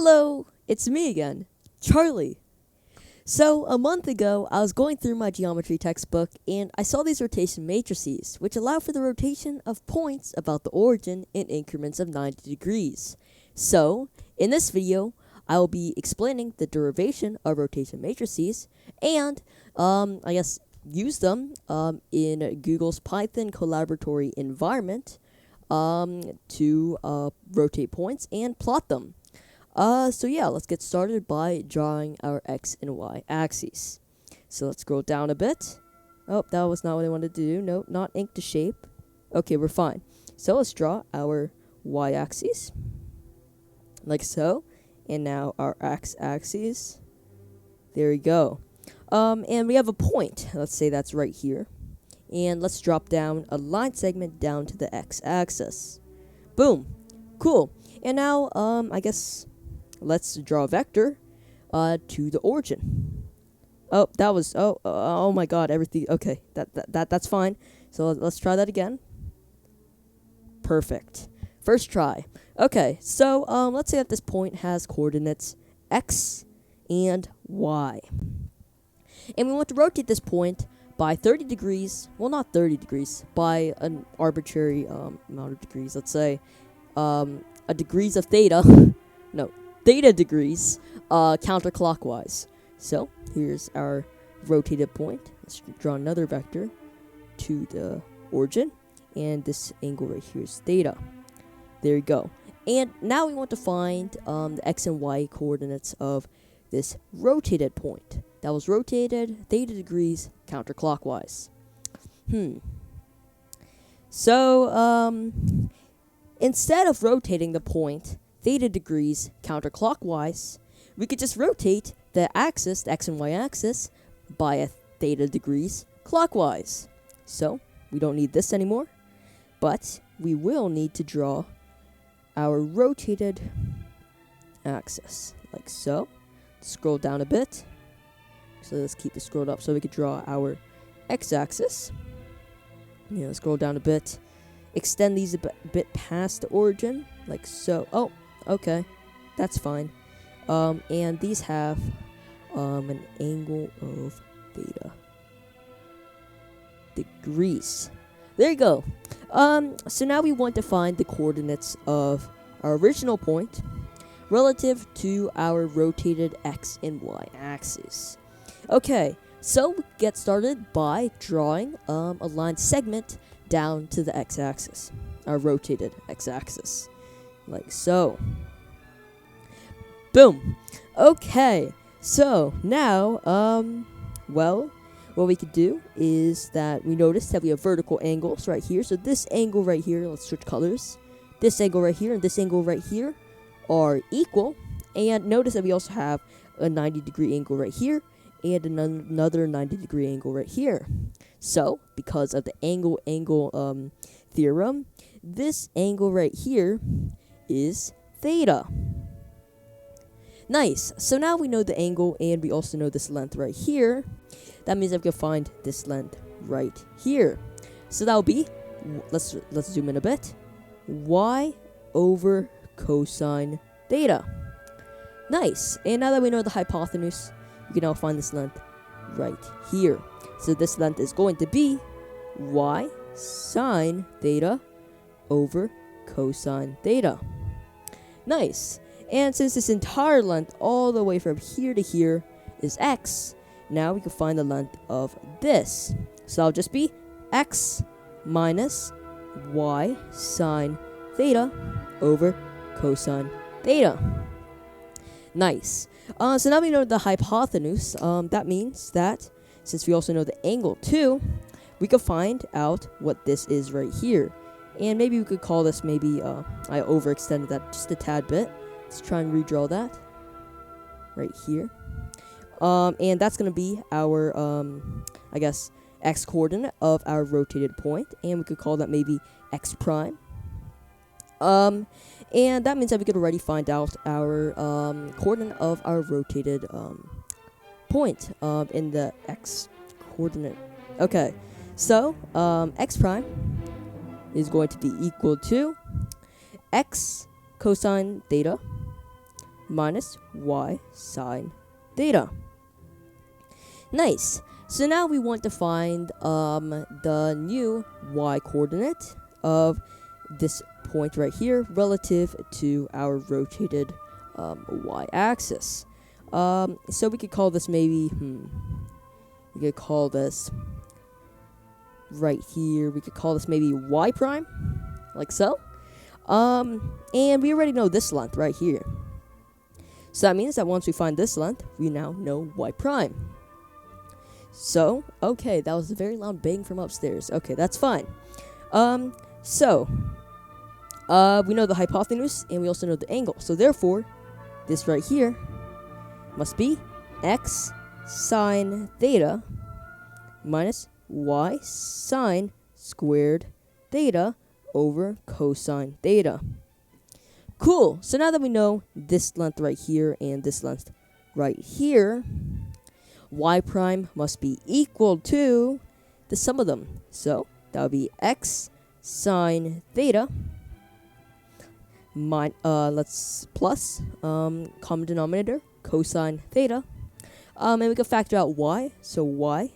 Hello, it's me again, Charlie. So, a month ago, I was going through my geometry textbook and I saw these rotation matrices, which allow for the rotation of points about the origin in increments of 90 degrees. So, in this video, I will be explaining the derivation of rotation matrices and, use them in Google's Python collaboratory environment to rotate points and plot them. Let's get started by drawing our X and Y axes. So let's scroll down a bit. Oh, that was not what I wanted to do. No, not ink to shape. Okay, we're fine. So let's draw our Y axes. Like so. And now our X axes. There we go. And we have a point. Let's say that's right here. And let's drop down a line segment down to the X axis. Boom. Cool. And now, let's draw a vector to the origin. Oh my god, everything. Okay, that's fine. So let's try that again. Perfect. First try. Okay, so let's say that this point has coordinates x and y. And we want to rotate this point by 30 degrees. Well, not 30 degrees, by an arbitrary amount of degrees. Let's say a degrees of theta. No. Theta degrees counterclockwise. So here's our rotated point. Let's draw another vector to the origin, and this angle right here is theta. There you go. And now we want to find the x and y coordinates of this rotated point that was rotated theta degrees counterclockwise. So instead of rotating the point theta degrees counterclockwise, we could just rotate the axis, the x and y axis, by a theta degrees clockwise. So we don't need this anymore, but we will need to draw our rotated axis, like so. Scroll down a bit. So let's keep it scrolled up so we could draw our x-axis. Scroll down a bit. Extend these a bit past the origin, like so. Oh, okay, that's fine. And these have an angle of theta degrees. There you go. So now we want to find the coordinates of our original point relative to our rotated x and y axes. Okay, so we get started by drawing a line segment down to the x-axis, our rotated x-axis, like so. Boom. Okay, so now, what we could do is that we notice that we have vertical angles right here. So this angle right here, let's switch colors. This angle right here and this angle right here are equal. And notice that we also have a 90-degree angle right here and another 90-degree angle right here. So, because of the angle theorem, this angle right here is theta. Nice. So now we know the angle and we also know this length right here. That means that we can find this length right here. So that will be, let's zoom in a bit, y over cosine theta. Nice. And now that we know the hypotenuse, we can now find this length right here. So this length is going to be y sine theta over cosine theta. Nice. And since this entire length all the way from here to here is x, now we can find the length of this. So that'll just be x minus y sine theta over cosine theta. Nice. So now we know the hypotenuse. That means that since we also know the angle too, we can find out what this is right here. And maybe we could call this, I overextended that just a tad bit. Let's try and redraw that right here. And that's going to be our, x coordinate of our rotated point. And we could call that maybe x prime. And that means that we could already find out our coordinate of our rotated point in the x coordinate. Okay, so x prime is going to be equal to x cosine theta minus y sine theta. Nice. So now we want to find the new y coordinate of this point right here relative to our rotated y-axis. So we could call this maybe, we could call this right here, we could call this maybe y prime, like so. And we already know this length right here. So that means that once we find this length, we now know y prime. So, okay, that was a very loud bang from upstairs. Okay, that's fine. So, we know the hypotenuse, and we also know the angle. So therefore, this right here must be x sine theta minus y sine squared theta over cosine theta. Cool. So now that we know this length right here and this length right here, y prime must be equal to the sum of them. So that would be x sine theta let's plus common denominator cosine theta, and we can factor out y. So y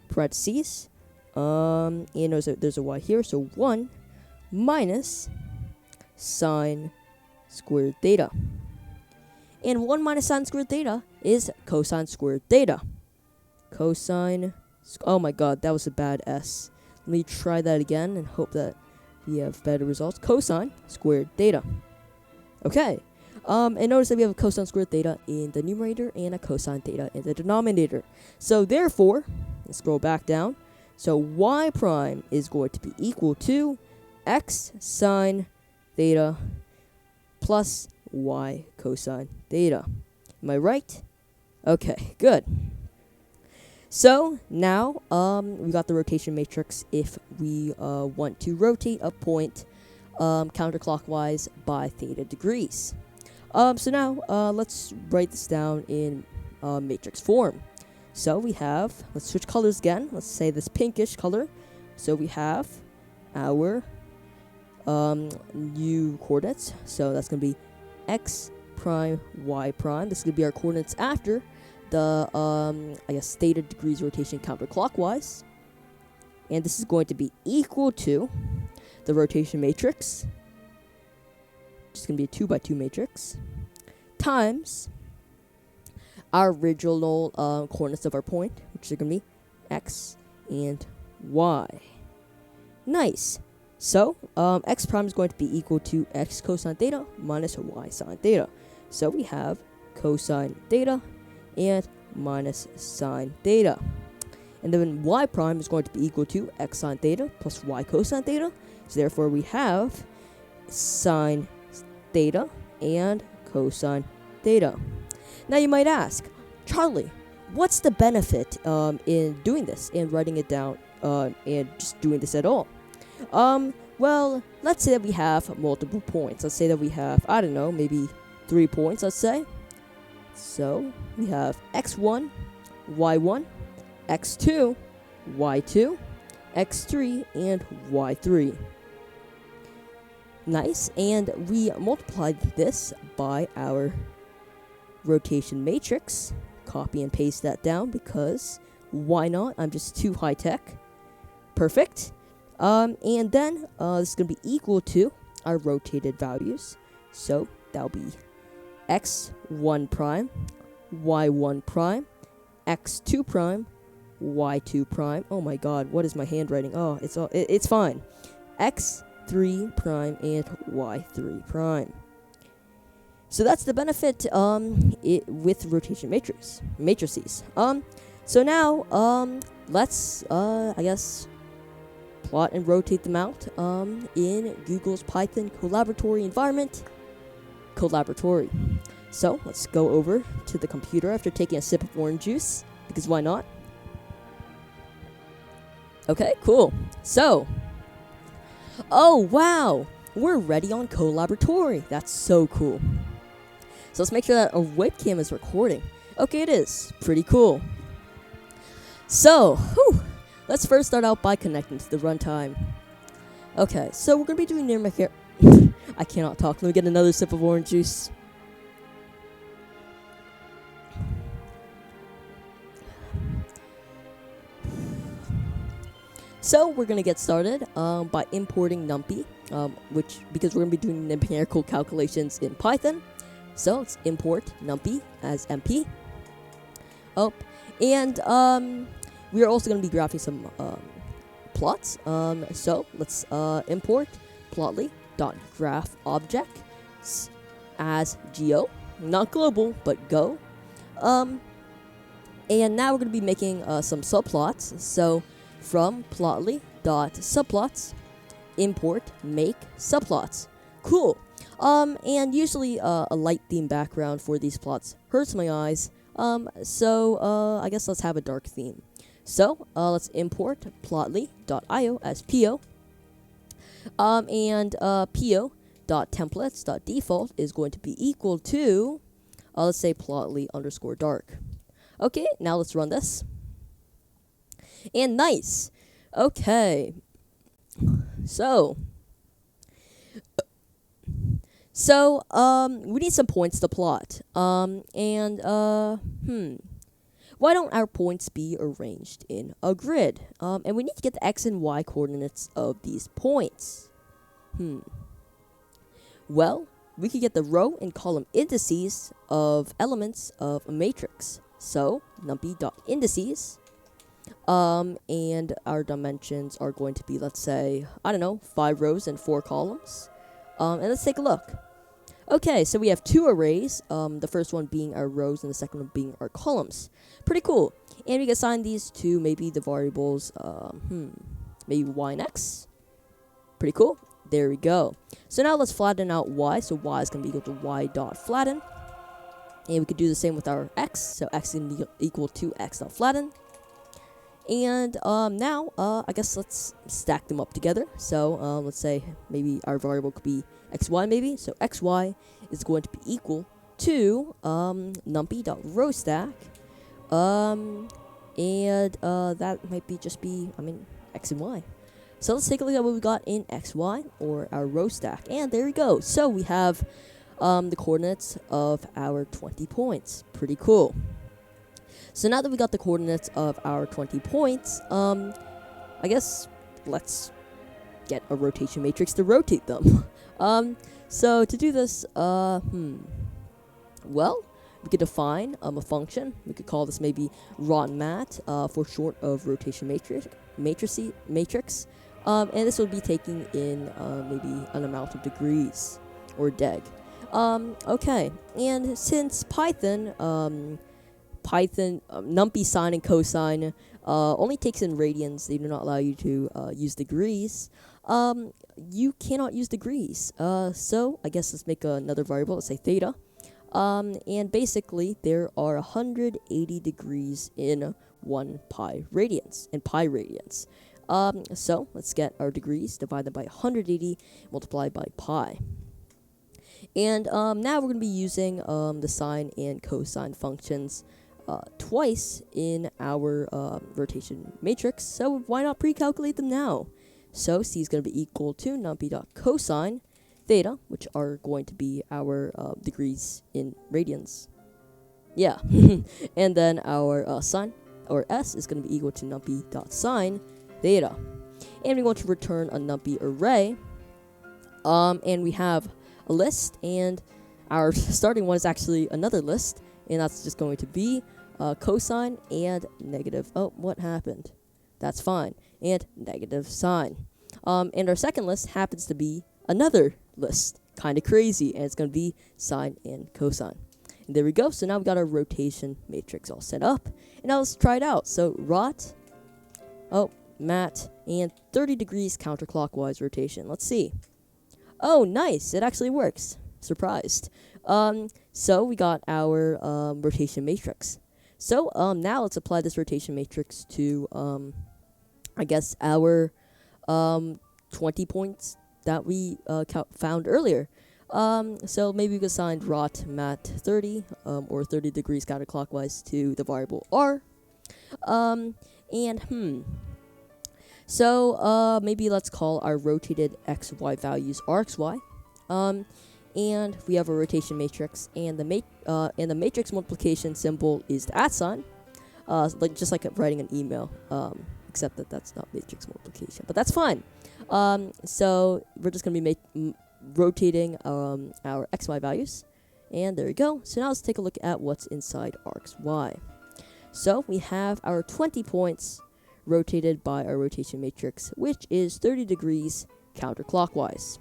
parentheses, and there's a y here, so 1 minus sine squared theta, and 1 minus sine squared theta is cosine squared theta. Cosine, oh my god, that was a bad S. Let me try that again and hope that we have better results. Cosine squared theta. Okay. And notice that we have a cosine squared theta in the numerator and a cosine theta in the denominator. So therefore, let's scroll back down. So y prime is going to be equal to x sine theta plus y cosine theta. Am I right? Okay, good. So now we got the rotation matrix if we want to rotate a point counterclockwise by theta degrees. So now let's write this down in matrix form. So we have, let's switch colors again. Let's say this pinkish color. So we have our new coordinates. So that's going to be x prime, y prime. This is going to be our coordinates after the, I guess, theta degrees rotation counterclockwise. And this is going to be equal to the rotation matrix, which is going to be a 2 by 2 matrix, times our original coordinates of our point, which are going to be x and y. Nice. So, x prime is going to be equal to x cosine theta minus y sine theta. So we have cosine theta and minus sine theta. And then y prime is going to be equal to x sine theta plus y cosine theta. So therefore we have sine theta and cosine theta. Now you might ask, Charlie, what's the benefit in doing this and writing it down and just doing this at all? Well, let's say that we have multiple points. Let's say that we have, I don't know, maybe 3 points, let's say. So we have x1, y1, x2, y2, x3, and y3. Nice, and we multiplied this by our rotation matrix. Copy and paste that down because why not? I'm just too high tech. Perfect. And then this is going to be equal to our rotated values. So that'll be x1 prime, y1 prime, x2 prime, y2 prime. Oh my god, what is my handwriting? Oh, it's fine. x3 prime and y3 prime. So that's the benefit with rotation matrices. So now let's I guess plot and rotate them out in Google's Python collaboratory environment. Collaboratory. So let's go over to the computer after taking a sip of orange juice, because why not? Okay, cool. So, oh wow, we're ready on collaboratory. That's so cool. So let's make sure that our webcam is recording. Okay, it is. Pretty cool. So, let's first start out by connecting to the runtime. Okay, so we're going to be doing numeric I cannot talk. Let me get another sip of orange juice. So we're gonna get started by importing numpy, because we're gonna be doing numerical calculations in Python. So let's import numpy as np. Oh, and we are also gonna be graphing some plots. So let's import plotly.graph objects as geo, not global but go. And now we're going to be making some subplots. So from plotly.subplots, import make subplots. Cool. And usually a light theme background for these plots hurts my eyes. So I guess let's have a dark theme. So let's import plotly.io as po. And po.templates.default is going to be equal to, let's say plotly_dark. Okay, now let's run this. And nice. Okay. So we need some points to plot. Why don't our points be arranged in a grid? And we need to get the x and y coordinates of these points. Well, we could get the row and column indices of elements of a matrix. So numpy.indices, and our dimensions are going to be, let's say, 5 rows and 4 columns. And let's take a look. Okay, so we have 2 arrays, the first one being our rows and the second one being our columns. Pretty cool. And we can assign these to maybe the variables, maybe y and x. Pretty cool. There we go. So now let's flatten out y. So y is going to be equal to y.flatten. And we could do the same with our x. So x is going to be equal to x.flatten. And now, I guess let's stack them up together. So let's say maybe our variable could be xy maybe. So xy is going to be equal to numpy.rowstack. That might be x and y. So let's take a look at what we got in xy, or our row stack. And there we go. So we have the coordinates of our 20 points. Pretty cool. So now that we got the coordinates of our 20 points, I guess let's get a rotation matrix to rotate them. So to do this, well, we could define a function. We could call this maybe rotmat, for short of rotation matrix. And this will be taking in maybe an amount of degrees or deg. Okay, and since Python, numpy sine and cosine only takes in radians, they do not allow you to use degrees. You cannot use degrees. So I guess let's make another variable. Let's say theta. And basically there are 180 degrees in 1 pi radians, So let's get our degrees, divide them by 180, multiplied by pi. And now we're going to be using the sine and cosine functions twice in our rotation matrix, so why not pre-calculate them now? So c is going to be equal to numpy.cosine theta, which are going to be our degrees in radians. Yeah. And then our sine, or s, is going to be equal to numpy.sine theta. And we want to return a numpy array. And we have a list, and our starting one is actually another list, and that's just going to be cosine and negative. Oh, what happened? That's fine. And negative sine. And our second list happens to be another list. Kind of crazy. And it's going to be sine and cosine. And there we go. So now we've got our rotation matrix all set up. And now let's try it out. So mat, and 30 degrees counterclockwise rotation. Let's see. Oh, nice. It actually works. Surprised. So we got our rotation matrix. So now let's apply this rotation matrix to, I guess, our 20 points that we found earlier. So maybe we could assign rot mat 30, or 30 degrees counterclockwise to the variable r. So maybe let's call our rotated xy values rxy. And we have a rotation matrix, and the matrix multiplication symbol is the @ sign, just like writing an email. except that that's not matrix multiplication, but that's fine. So we're just going to be rotating our xy values, and there we go. So now let's take a look at what's inside arcs y. So we have our 20 points rotated by our rotation matrix, which is 30 degrees counterclockwise.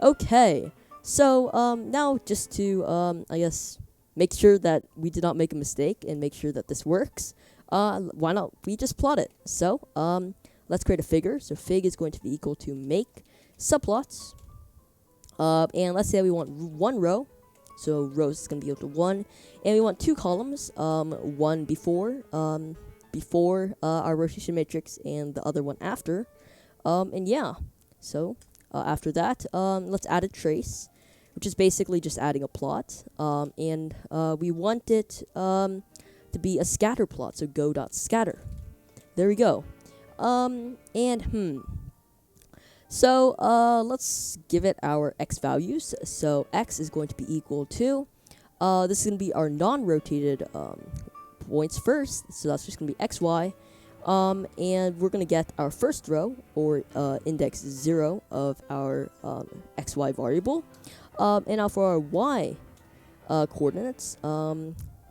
Okay, so now just to I guess make sure that we did not make a mistake and make sure that this works, why not we just plot it? So let's create a figure. So fig is going to be equal to make subplots, and let's say we want one row. So rows is going to be equal to 1, and we want 2 columns, one before our rotation matrix and the other one after, and yeah. So after that, let's add a trace, which is basically just adding a plot, and we want it to be a scatter plot, so go.scatter. There we go. So let's give it our x values. So x is going to be equal to, this is going to be our non-rotated points first, so that's just going to be xy, and we're going to get our first row, or index 0 of our xy variable, and now for our y coordinates,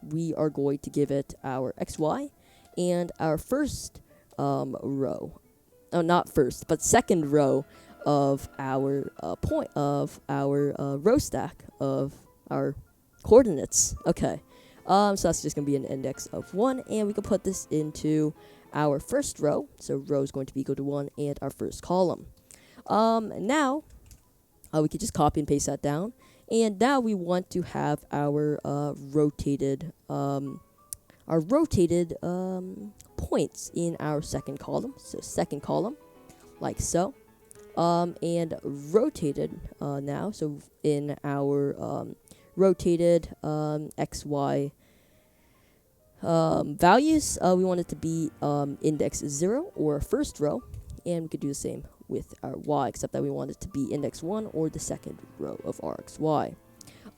we are going to give it our xy, and our first row, not first, but second row of our row stack of our coordinates. Okay, so that's just going to be an index of 1, and we can put this into our first row. So row is going to be equal to 1, and our first column. Now, we could just copy and paste that down, and now we want to have our rotated points in our second column. So second column, like so, and rotated now. So in our rotated xy values, we want it to be index 0 or first row, and we could do the same with our y, except that we want it to be index 1 or the second row of our xy.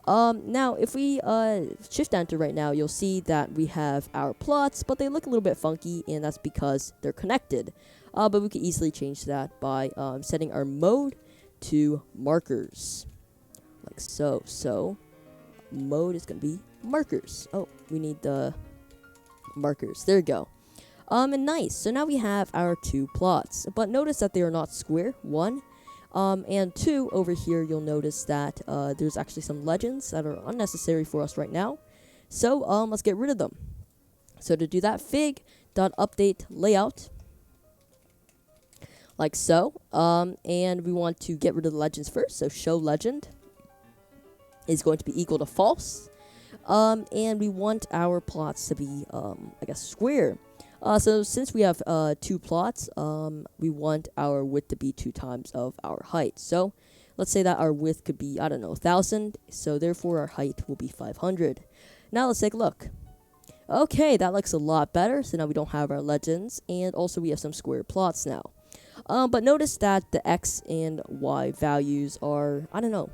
Now, if we shift enter right now, you'll see that we have our plots, but they look a little bit funky, and that's because they're connected. But we could easily change that by setting our mode to markers, like so. So mode is going to be markers. Oh, we need the markers. There we go. And nice. So now we have our 2 plots, but notice that they are not square. 1. And 2, over here, you'll notice that there's actually some legends that are unnecessary for us right now. So let's get rid of them. So to do that, fig.update layout, like so. And we want to get rid of the legends first. So show legend is going to be equal to false. And we want our plots to be, I guess, square. So since we have 2 plots, we want our width to be 2 times of our height. So let's say that our width could be, I don't know, 1,000. So therefore our height will be 500. Now let's take a look. Okay, that looks a lot better. So now we don't have our legends, and also we have some square plots now. But notice that the x and y values are, I don't know,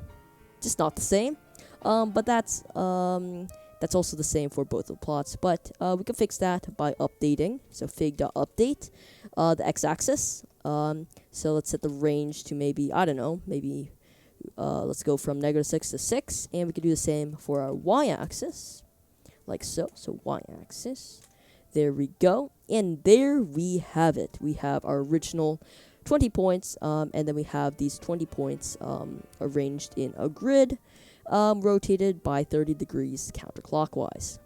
just not the same. But that's also the same for both of the plots, but we can fix that by updating. So fig.update the x-axis. So let's set the range to maybe, I don't know, maybe let's go from -6 to 6, and we can do the same for our y-axis, like so. So y-axis, there we go, and there we have it. We have our original 20 points, and then we have these 20 points arranged in a grid, rotated by 30 degrees counterclockwise.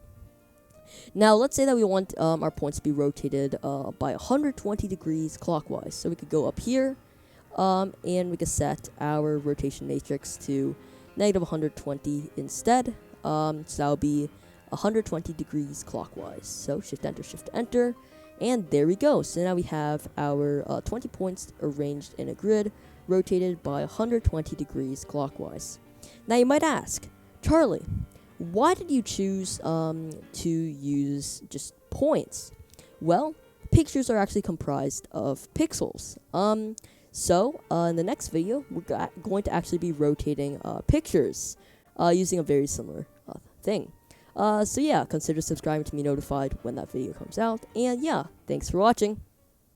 Now, let's say that we want our points to be rotated by 120 degrees clockwise. So we could go up here, and we could set our rotation matrix to -120 instead. So that would be 120 degrees clockwise. So shift enter, and there we go. So now we have our 20 points arranged in a grid, rotated by 120 degrees clockwise. Now you might ask, Charlie, why did you choose to use just points? Well, pictures are actually comprised of pixels. So in the next video, we're going to actually be rotating pictures using a very similar thing. So yeah, consider subscribing to be notified when that video comes out. And yeah, thanks for watching.